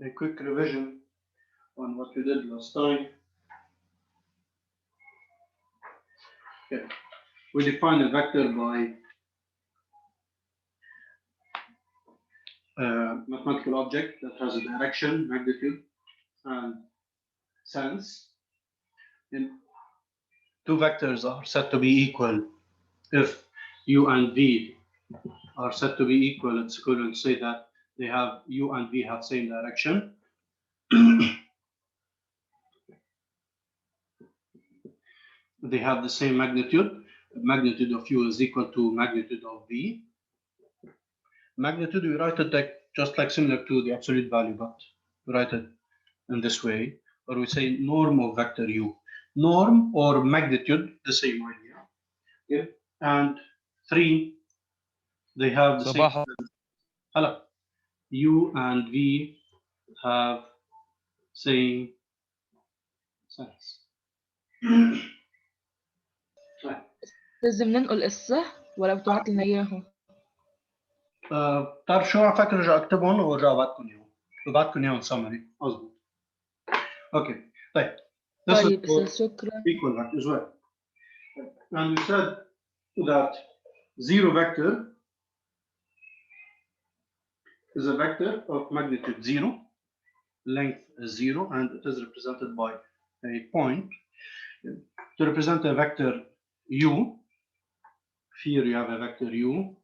a quick revision on what we did last time. Okay. We define a vector by a mathematical object that has a direction, magnitude, and sense. And two vectors are said to be equal if u and v are said to be equal. It's equivalent to say that they have u and v have same direction. They have the same magnitude. Magnitude of u is equal to magnitude of v. Magnitude, we write it like just like similar to the absolute value, but we write it in this way, or we say norm of vector u. Norm or magnitude, the same idea. Okay. And 3, they have the same. صباح Hello. U and v have same sense. لازم ننقل قصة ولا بتبعت لنا اياهم؟ بتعرف شو عم فكر ارجع اكتبهم وارجع ابعتكم اياهم. ببعتكم اياهم سمري مظبوط. Okay. طيب. This طيب is for أستاذ شكرا. equal vector as well. And we said that zero vector is a vector of magnitude 0, length is 0, and it is represented by a point. To represent a vector u, here you have a vector u,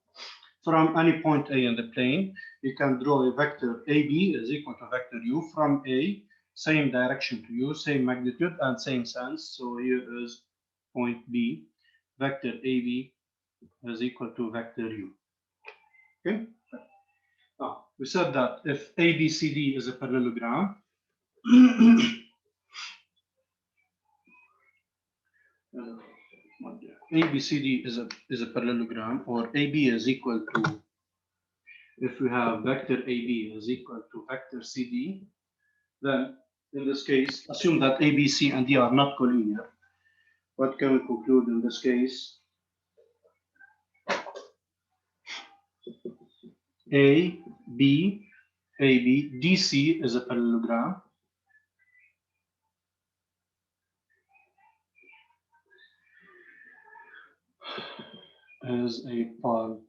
from any point A in the plane, you can draw a vector AB is equal to vector u from A, same direction to u, same magnitude, and same sense. So here is point B, vector AB is equal to vector u. Okay. Now, we said that if ABCD is a parallelogram, ABCD is a parallelogram, or AB is equal to, if we have vector AB is equal to vector CD, then in this case, assume that A, B, C, and D are not collinear. What can we conclude in this case? A, B, DC is a parallelogram. Is a pal.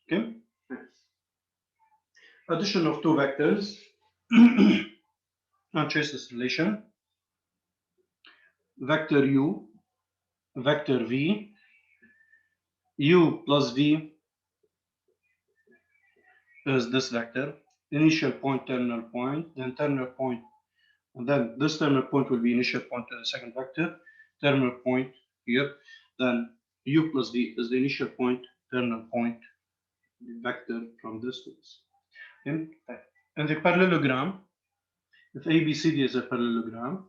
Okay. Addition of two vectors and trace this relation. Vector u, vector v, u plus v is this vector, initial point, terminal point, then terminal point, and then this terminal point will be initial point to the second vector, terminal point here, then u plus v is the initial point, terminal point, vector from this to this. In the parallelogram, if ABCD is a parallelogram,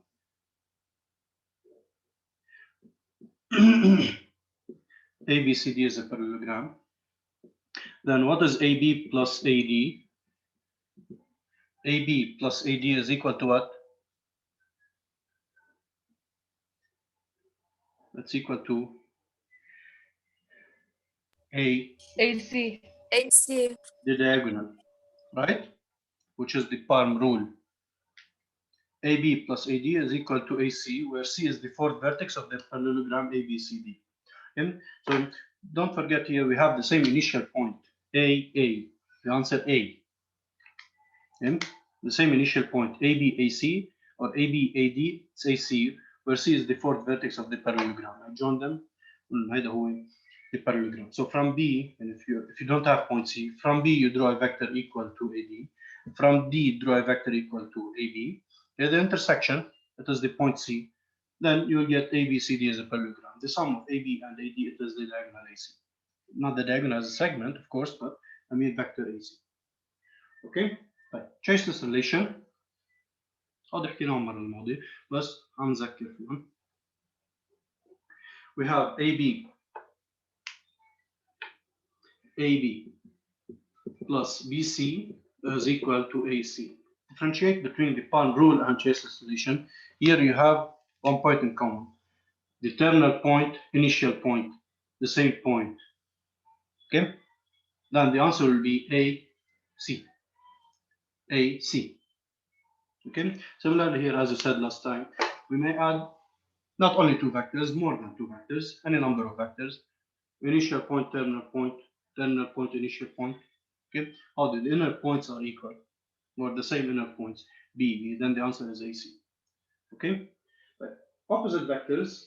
ABCD is a parallelogram, then what is AB plus AD? AB plus AD is equal to what? It's equal to AC. the diagonal, right? Which is the palm rule. AB plus AD is equal to AC, where C is the fourth vertex of the parallelogram ABCD. Okay? So don't forget here we have the same initial point, AA. The answer A. Okay? The same initial point, ABAC or ABAD, it's AC, where C is the fourth vertex of the parallelogram. I join them. هذا هو the parallelogram. So from B, and if you don't have point C, from B you draw a vector equal to AD. From D, draw a vector equal to AB. At the intersection, it is the point C. Then you will get ABCD as a parallelogram. The sum of AB and AD, it is the diagonal AC. Not the diagonal as a segment, of course, but I mean vector AC. Okay? طيب trace this relation. هذا حكيناه المرة الماضية بس عم نذكر فيهم. We have AB plus BC is equal to AC. Differentiate between the palm rule and trace this relation. Here you have one point in common. The terminal point, initial point, the same point. Okay? Then the answer will be AC. AC. Okay. Similarly here, as I said last time, we may add not only two vectors, more than two vectors, any number of vectors. Initial point, terminal point, initial point. Okay. How the inner points are equal, or the same inner points, B, then the answer is AC. Okay. But opposite vectors,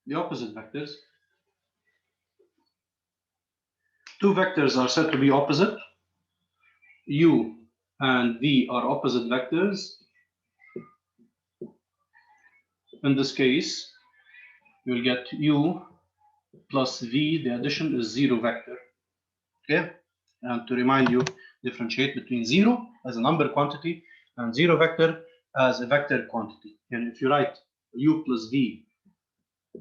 the opposite vectors, two vectors are said to be opposite. U and V are opposite vectors. In this case, you'll get U plus V, the addition is zero vector. Okay? And to remind you, differentiate between zero as a number quantity and zero vector as a vector quantity. And if you write U plus V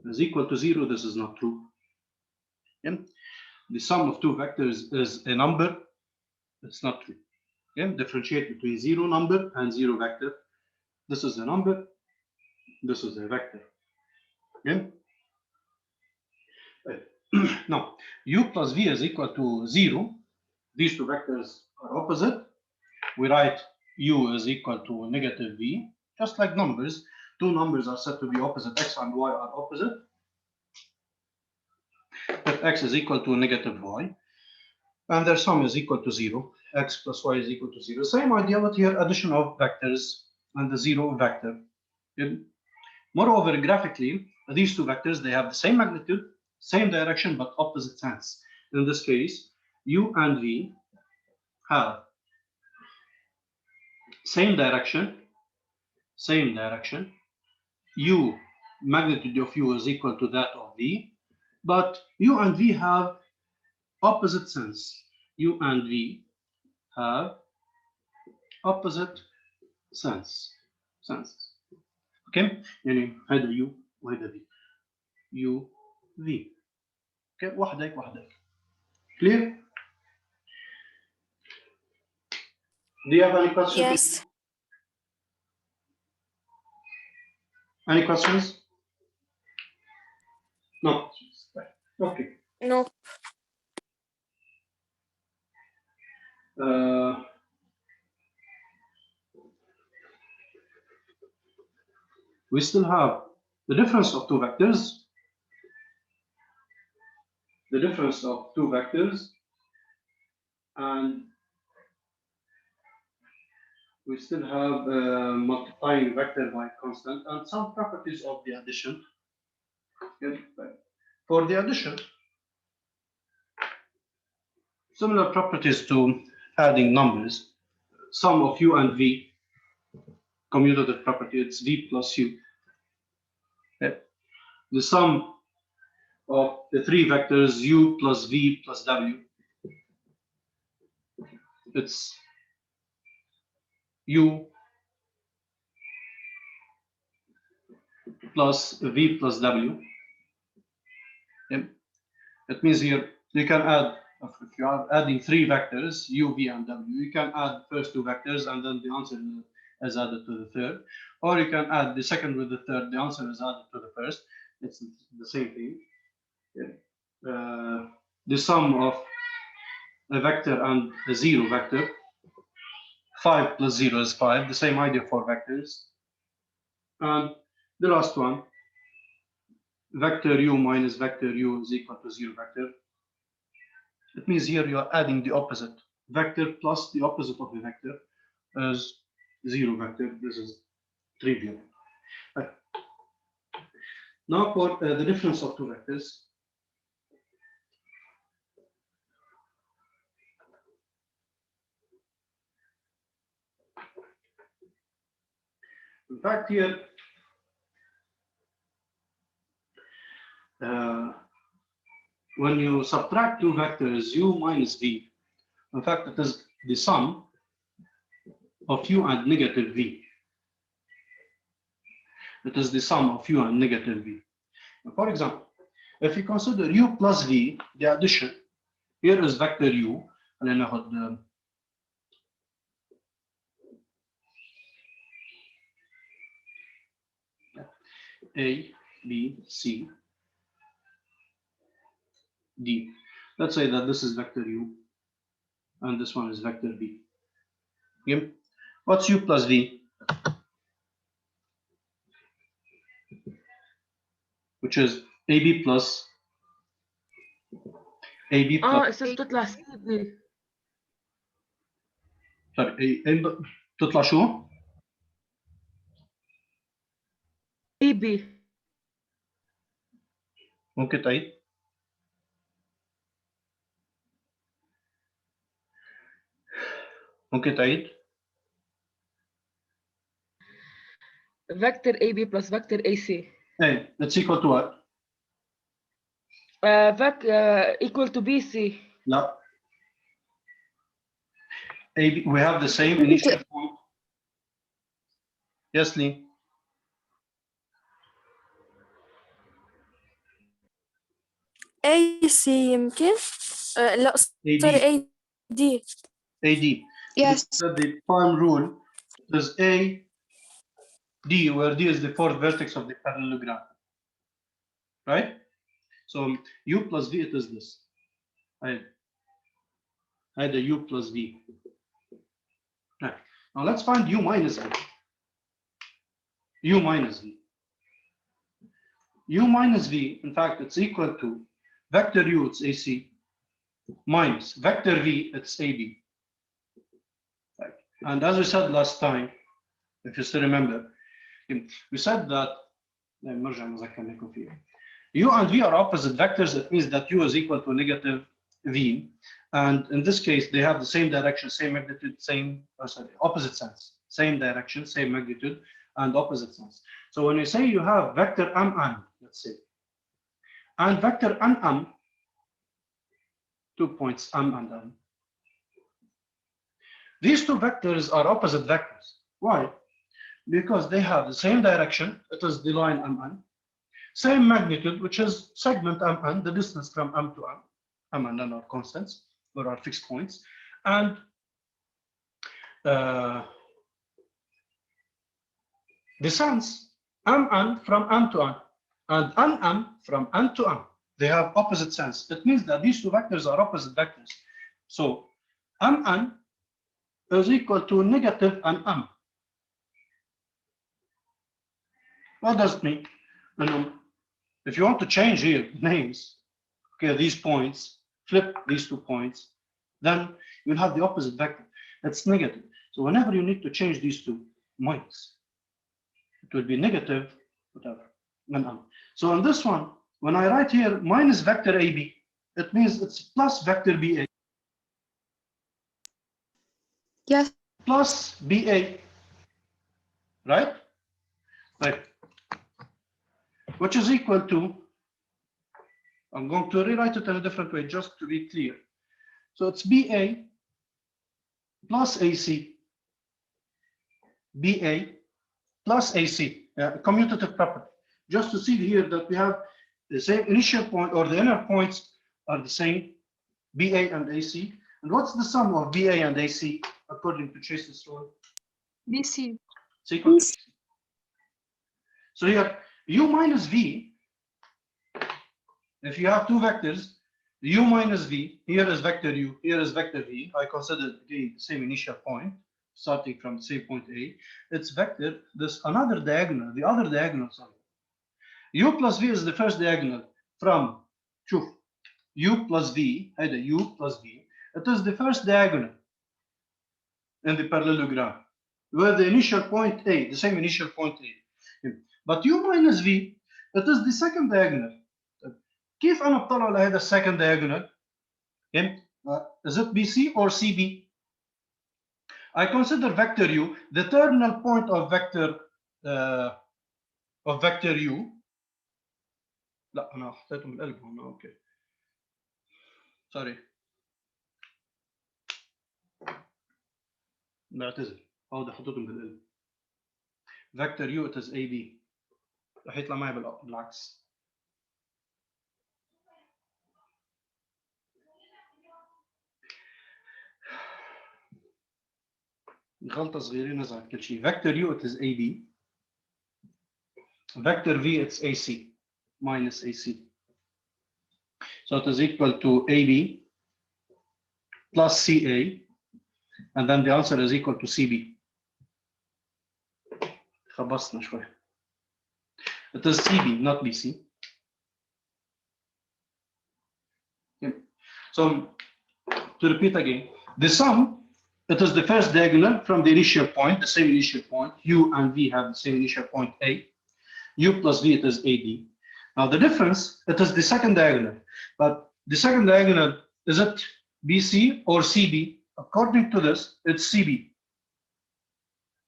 is equal to zero, this is not true. Okay? The sum of two vectors is a number, it's not true. Okay? Differentiate between zero number and zero vector. This is a number, this is a vector. Okay? Now, U plus V is equal to zero. These two vectors are opposite. We write U is equal to negative V, just like numbers. Two numbers are said to be opposite, X and Y are opposite. If X is equal to negative Y, and their sum is equal to zero, X plus Y is equal to zero. Same idea, but here addition of vectors and the zero vector. Moreover, graphically, these two vectors, they have the same magnitude, same direction, but opposite sense. In this case, U and V have same direction, U, magnitude of U is equal to that of V, but U and V have opposite sense. U and V have opposite senses. Okay? يعني هذا U وهذا V. U, V. Okay? واحدة واحدة. Clear? Do you have any questions? Yes. Any questions? No. Okay. No. We still have the difference of two vectors. The difference of two vectors, and we still have multiplying vector by constant and some properties of the addition. Okay. For the addition, similar properties to adding numbers. Sum of U and V, commutative property, it's V plus U. Okay. The sum of the three vectors U plus V plus W, it's U plus V plus W. Okay. It means here you can add, if you are adding three vectors, U, V, and W, you can add first two vectors and then the answer is added to the third. Or you can add the second with the third, the answer is added to the first. It's the same thing. Yeah. The sum of a vector and a zero vector, 5 plus 0 is 5, the same idea for vectors. And the last one, vector U minus vector U is equal to zero vector. It means here you are adding the opposite. Vector plus the opposite of the vector is zero vector. This is trivial. Right. Now for the difference of two vectors. In fact, here when you subtract two vectors, U minus V, in fact, it is the sum of U and negative V. It is the sum of U and negative V. For example, if you consider U plus V, the addition, here is vector U, and then A, B, C, D. Let's say that this is vector U, and this one is vector v. Okay. What's u plus v? Which is ab plus السيس بتطلع سي بي. sorry تطلع شو؟ اي بي. ممكن تعيد؟ ممكن تعيد؟ فيكتور اي بي بلس فيكتور اي سي. Hey, it's equal to what? equal to بي سي. لا. AB, we have the same initial point. Yes, Lee. AC يمكن لا AD. sorry AD. AD. Yes. So the prime rule is A D, where D is the fourth vertex of the parallelogram. Right? So U plus V, it is this. I had a U plus V. Right. Now let's find U minus V. U minus V. U minus V, in fact, it's equal to vector U, it's AC, minus vector V, it's AB. Right. And as we said last time, if you still remember, we said that U and V are opposite vectors. That means that U is equal to negative V. And in this case, they have the same direction, same magnitude, opposite sense. Same direction, same magnitude, and opposite sense. So when you say you have vector MN, let's say, and vector NM, 2 points M and N. These two vectors are opposite vectors. Why? Because they have the same direction, it is the line MN, same magnitude, which is segment MN, the distance from M to M. M and N are constants, or are fixed points. And the sense MN from M to N, and NM from N to M. They have opposite sense. That means that these two vectors are opposite vectors. So MN is equal to negative NM. What does it mean? If you want to change here names, okay, these points, flip these 2 points, then you'll have the opposite vector. That's negative. So whenever you need to change these two, minus, it will be negative, whatever. So on this one, when I write here minus vector AB, it means it's plus vector BA. Yes. Plus BA, right? Right. Which is equal to, I'm going to rewrite it in a different way just to be clear. So it's BA plus AC, BA plus AC, commutative property. Just to see here that we have the same initial point, or the inner points are the same, BA and AC. And what's the sum of BA and AC according to Chase's rule? BC. So here, U minus V, if you have two vectors, U minus V, here is vector U, here is vector V. I consider again the same initial point, starting from the same point A. It's vector, this another diagonal, the other diagonal, sorry. U plus V is the first diagonal from, U plus V, U plus V. It is the first diagonal in the parallelogram, where the initial point A, the same initial point A. But U minus V, it is the second diagonal. كيف أنا بطلع لهذا second diagonal? Is it BC or CB? I consider vector U the terminal point of vector U. لا أنا حطيته من القلب هنا. أوكي. Sorry. بعتذر. هذا حطيته من القلب. Vector U it is AB. راح يطلع معي بالعكس. غلطة صغيرة نزعت كل شيء. Vector U it is AB. Vector V it's AC minus AC. So it is equal to AB plus CA, and then the answer is equal to CB. خبصنا شوي. It is CB, not BC. Okay. So to repeat again, the sum, it is the first diagonal from the initial point, the same initial point. U and V have the same initial point A. U plus V, it is AD. Now the difference, it is the second diagonal. But the second diagonal, is it BC or CB? According to this, it's CB.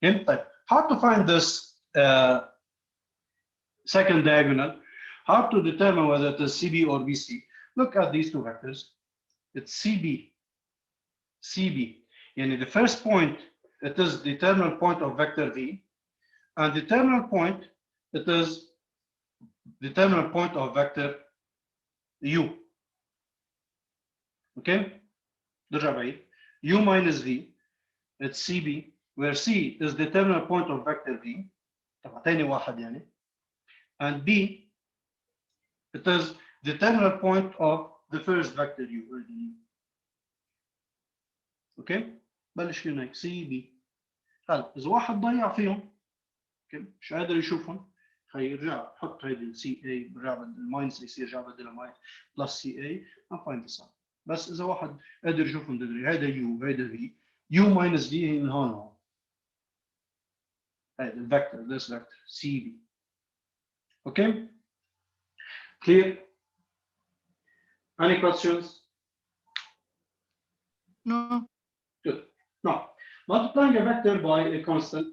Okay? But how to find this second diagonal? How to determine whether it is CB or BC? Look at these two vectors. It's CB. CB. And the first point, it is the terminal point of vector V. And the terminal point, it is the terminal point of vector U. Okay? U minus V, it's CB, where C is the terminal point of vector V. And B, it is the terminal point of the first vector U. اوكي بلش هناك سي بي. هلا اذا واحد ضيع فيهم اوكي مش قادر يشوفهم هيرجع حط هيدي السي اي برجع بدل الماينس اي سي يرجع بدل الماين بلس سي اي فايند ذس اوت. بس اذا واحد قادر يشوفهم دغري هيدا يو هيدا في يو ماينس في هي من هون هون هيدا الفيكتور ذس فيكتور سي بي. اوكي clear? Any questions? No. Good. Now, multiplying a vector by a constant.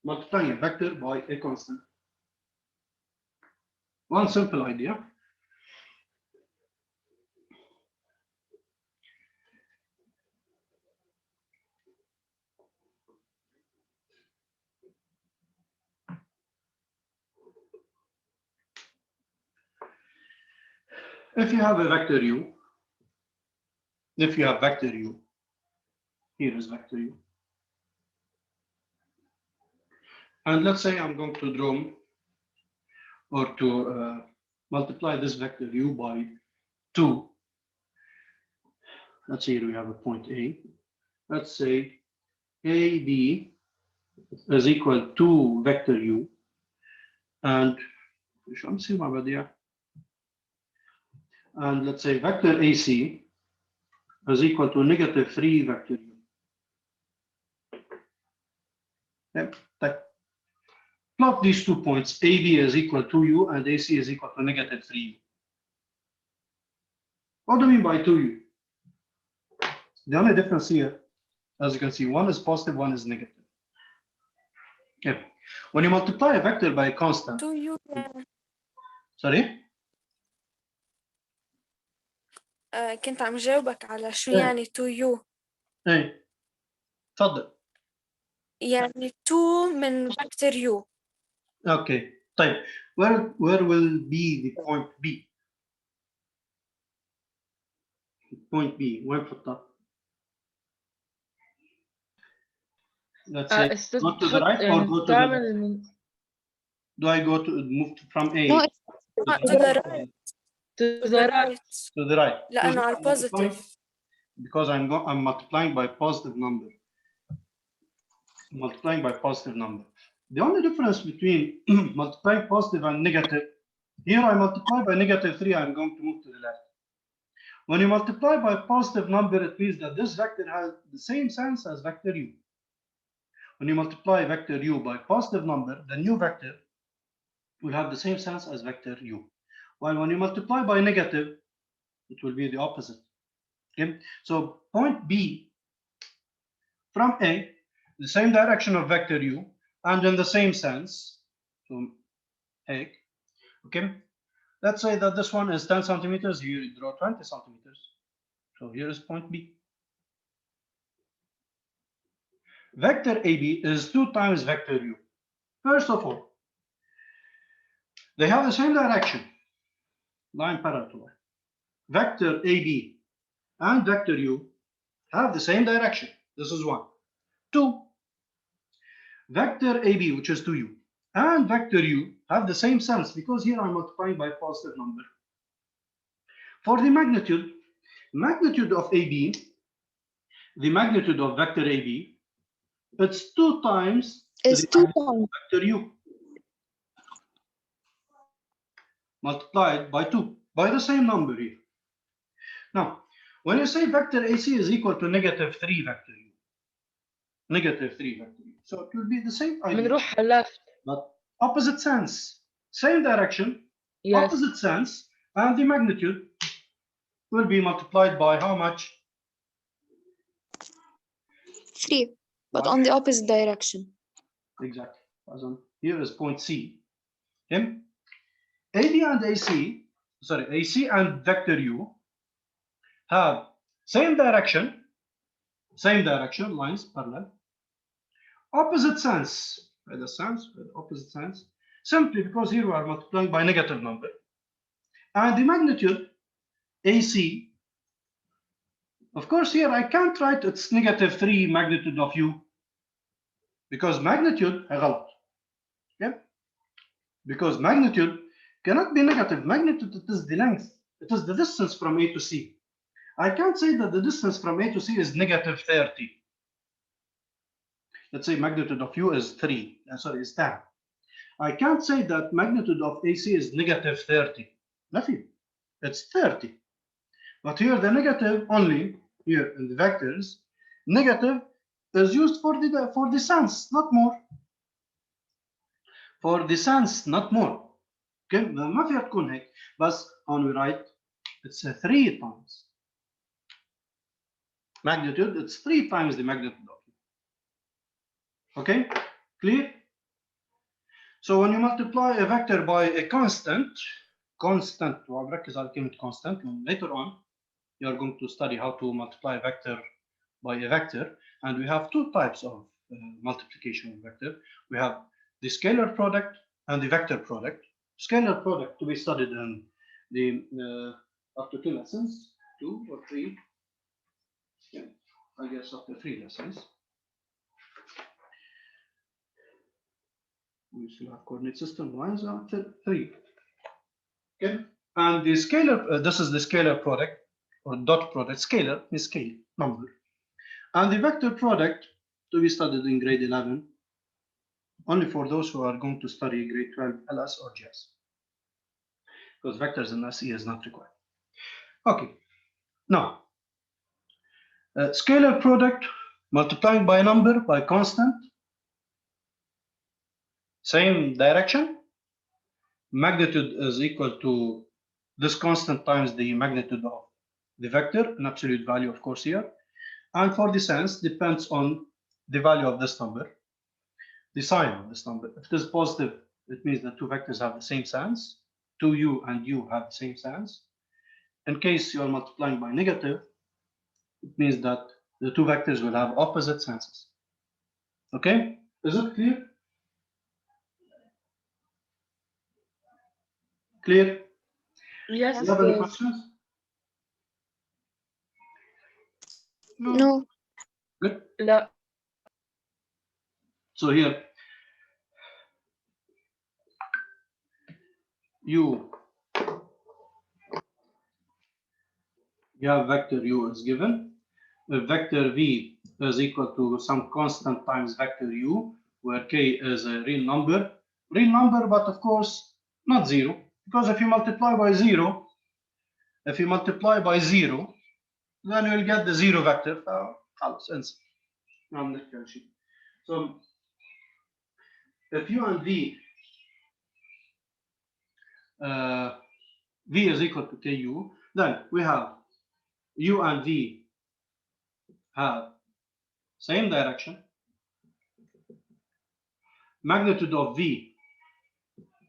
Multiplying a vector by a constant. One simple idea. If you have a vector u, if you have vector u, here is vector u. And let's say I'm going to draw or to multiply this vector u by 2. Let's say we have a point A. Let's say AB is equal to vector u. And let's say vector AC is equal to -3 vector u. Okay. Plot these 2 points. AB is equal to u and AC is equal to -3u. What do I mean by 2u? The only difference here, as you can see, one is positive, one is negative. Okay. When you multiply a vector by a constant. 2u. Sorry? كنت عم جاوبك على شو يعني 2u. ايه تفضل. يعني 2 من vector u. Okay. طيب where will be the point B? Point B وين بحطها؟ Let's say go to the right or go to the left. Do I go to move from A? No, it's to the right. To the right. To the right. لأنه على positive. Because I'm multiplying by positive number. Multiplying by positive number. The only difference between multiplying positive and negative, here I multiply by -3, I'm going to move to the left. When you multiply by positive number, it means that this vector has the same sense as vector u. When you multiply vector u by positive number, the new vector will have the same sense as vector u. While when you multiply by negative, it will be the opposite. Okay, so point B from A, the same direction of vector u, and in the same sense. So, okay, let's say that this one is 10 centimeters, you draw 20 centimeters. So here is point B. Vector AB is 2 times vector u. First of all, they have the same direction, line parallel to line. Vector AB and vector u have the same direction. This is 1. 2, vector AB, which is 2u, and vector u have the same sense because here I'm multiplying by positive number. For the magnitude of AB, the magnitude of vector AB, it's 2 times Is the 2 magnitude times. of vector U multiplied by 2, by the same number here. Now, when you say vector AC is equal to -3 vector U, -3 vector U, so it will be the same idea, بنروح left. but opposite sense, same direction, Yes. opposite sense, and the magnitude will be multiplied by how much? 3, but By- on the opposite direction. Exactly. As on here is point C. Okay? AD and AC, sorry, AC and vector U have same direction, lines parallel, opposite sense, opposite sense, simply because here we are multiplying by negative number. And the magnitude AC, of course, here I can't write it's -3 magnitude of U because magnitude, okay? Because magnitude cannot be negative. Magnitude, it is the length, it is the distance from A to C. I can't say that the distance from A to C is -30. Let's say magnitude of U is 3, is 10. I can't say that magnitude of AC is -30. Nothing. It's 30. But here the negative only, here in the vectors, negative is used for the sense, not more. For the sense, not more. Okay, ما فيها تكون هيك بس on we write it's 3 times magnitude, it's 3 times the magnitude of U. Okay, clear? So when you multiply a vector by a constant, وبركز على كلمة constant, later on you are going to study how to multiply a vector by a vector, and we have 2 types of multiplication of vector. We have the scalar product and the vector product. Scalar product to be studied in the after 2 lessons, 2 or 3, yeah, I guess after 3 lessons. We still have coordinate system lines after 3. Okay, and the scalar, this is the scalar product or dot product. Scalar is scale, number, and the vector product to be studied in grade 11, only for those who are going to study grade 12 LS or GS, because vectors in SE is not required. Okay, now scalar product multiplying by a number by constant, same direction, magnitude is equal to this constant times the magnitude of the vector, an absolute value of course here, and for the sense depends on the value of this number, the sign of this number. If it is positive, it means that 2 vectors have the same sense, 2U and U have the same sense. In case you are multiplying by negative, it means that the 2 vectors will have opposite senses. Okay, is it clear? Clear? Yes. Do you have any questions? No. Good. لا. So here, you have vector U is given. Vector V is equal to some constant times vector U, where K is a real number, but of course not 0, because if you multiply by 0, then you will get the 0 vector. So if U and V, V is equal to KU, then we have U and V have same direction. Magnitude of V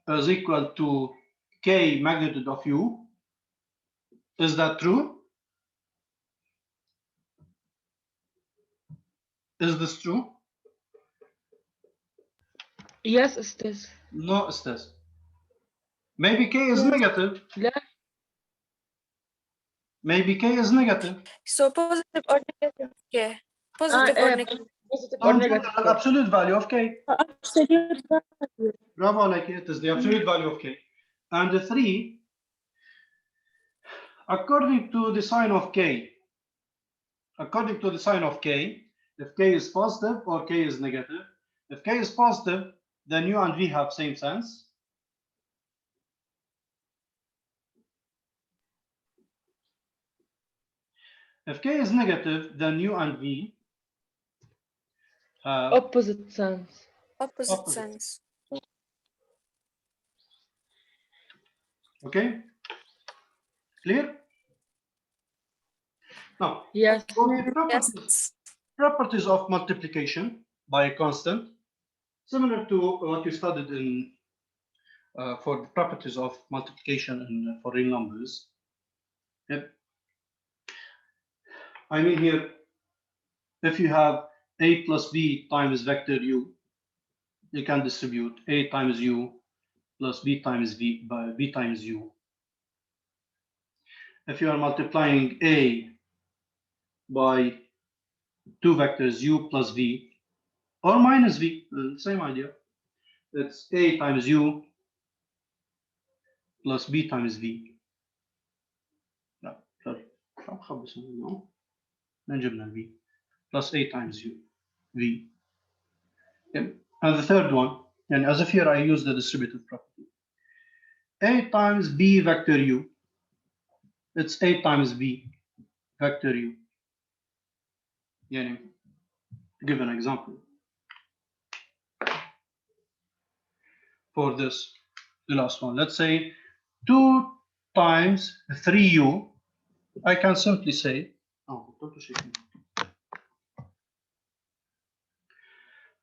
is equal to K magnitude of U. Is that true? Is this true? Yes, أستاذ. No, it is. Maybe K is Yes. negative. لا. Maybe K is negative. So positive or negative K? Positive or negative? Positive or Don't negative. the absolute value of K. Absolute value. Bravo, like it is the absolute value of K. And the 3, according to the sign of k, if k is positive or k is negative. If k is positive, then u and v have same sense. If k is negative, then u and v have opposite sense. opposite sense. Okay, clear? Now, Yes. for the Yes. properties of multiplication by a constant, similar to what you studied in for the properties of multiplication in for real numbers. Yep. I mean here, if you have a plus b times vector u, you can distribute a times u plus b times v by b times u. If you are multiplying a by two vectors u plus v or minus v, same idea. It's a times u plus b times v. No, sorry. نجيبنا v plus a times u v. Okay. And the third one, and as if here I use the distributive property. A times b vector u, it's a times b vector u. Yani, to give an example for this, the last one. Let's say 2 times 3u, I can simply say, oh,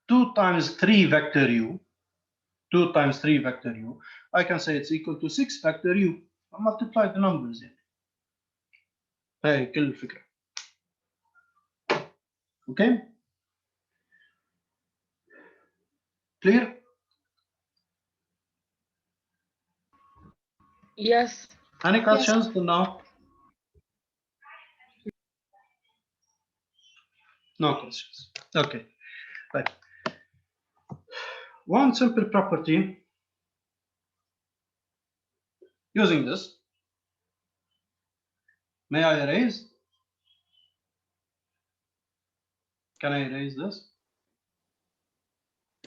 2 times 3 vector u, 2 times 3 vector u, I can say it's equal to 6 vector u. I multiply the numbers in. هاي كل الفكرة. Okay? Clear? Yes. Any questions till now? No questions. Okay. Right. One simple property using this. May I erase? Can I erase this?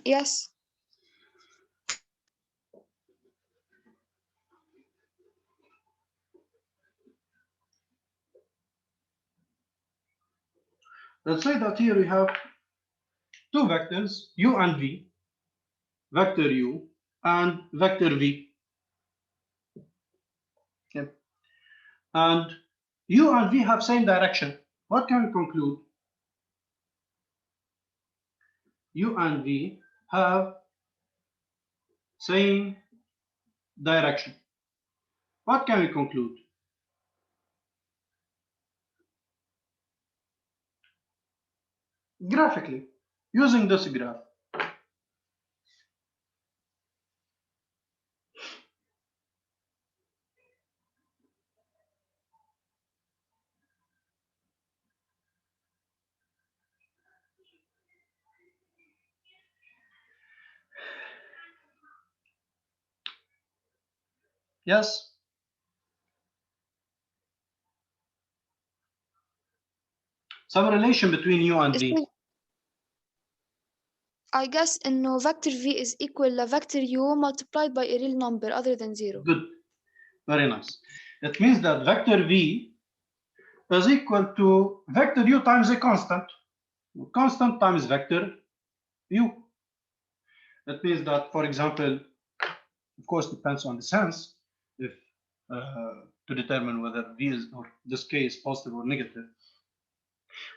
Yes. Let's say that here we have two vectors, u and v, vector u and vector v. Okay. And u and v have same direction. What can we conclude? U and v have same direction. What can we conclude? Graphically, using this graph. Yes? Some relation between u and v. I guess إنه vector v is equal to vector u multiplied by a real number other than 0. Good. Very nice. It means that vector v is equal to vector u times a constant. Constant times vector u. That means that, for example, of course, depends on the sense, if to determine whether v is, or this k is positive or negative.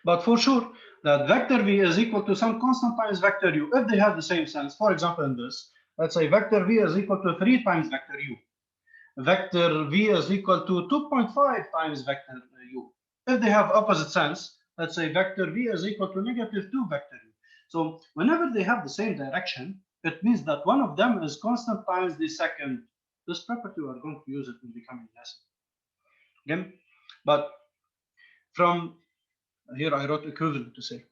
But for sure, that vector v is equal to some constant times vector u if they have the same sense. For example, in this, let's say vector v is equal to 3 times vector u. Vector v is equal to 2.5 times vector u. If they have opposite sense, let's say vector v is equal to negative 2 vector u. So whenever they have the same direction, it means that one of them is constant times the second. This property we are going to use it in the coming lesson. Okay? But from here I wrote equivalent to say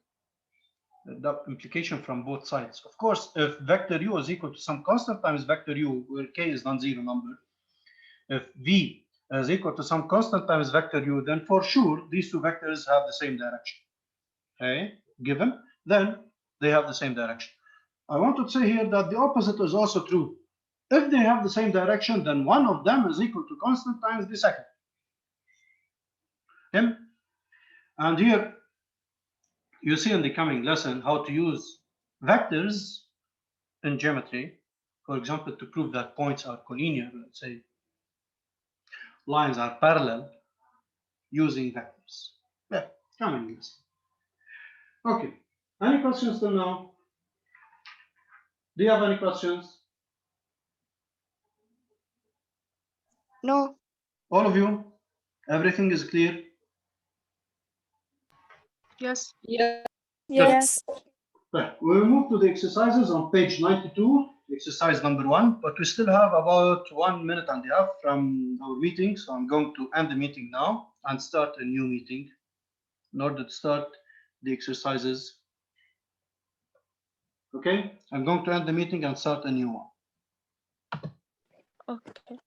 the implication from both sides. Of course, if vector u is equal to some constant times vector u, where k is non-zero number, if v is equal to some constant times vector u, then for sure these two vectors have the same direction. Okay, given, then they have the same direction. I want to say here that the opposite is also true. If they have the same direction, then one of them is equal to constant times the second. Okay? And here you see in the coming lesson how to use vectors in geometry, for example, to prove that points are collinear, let's say lines are parallel, using vectors. Yeah, coming lesson. Okay, any questions till now? Do you have any questions? No. All of you? Everything is clear? Yes. Yes. Right. We will move to the exercises on page 92, exercise number 1, but we still have about 1 minute and a half from our meeting, so I'm going to end the meeting now and start a new meeting in order to start the exercises. Okay, I'm going to end the meeting and start a new one. Okay.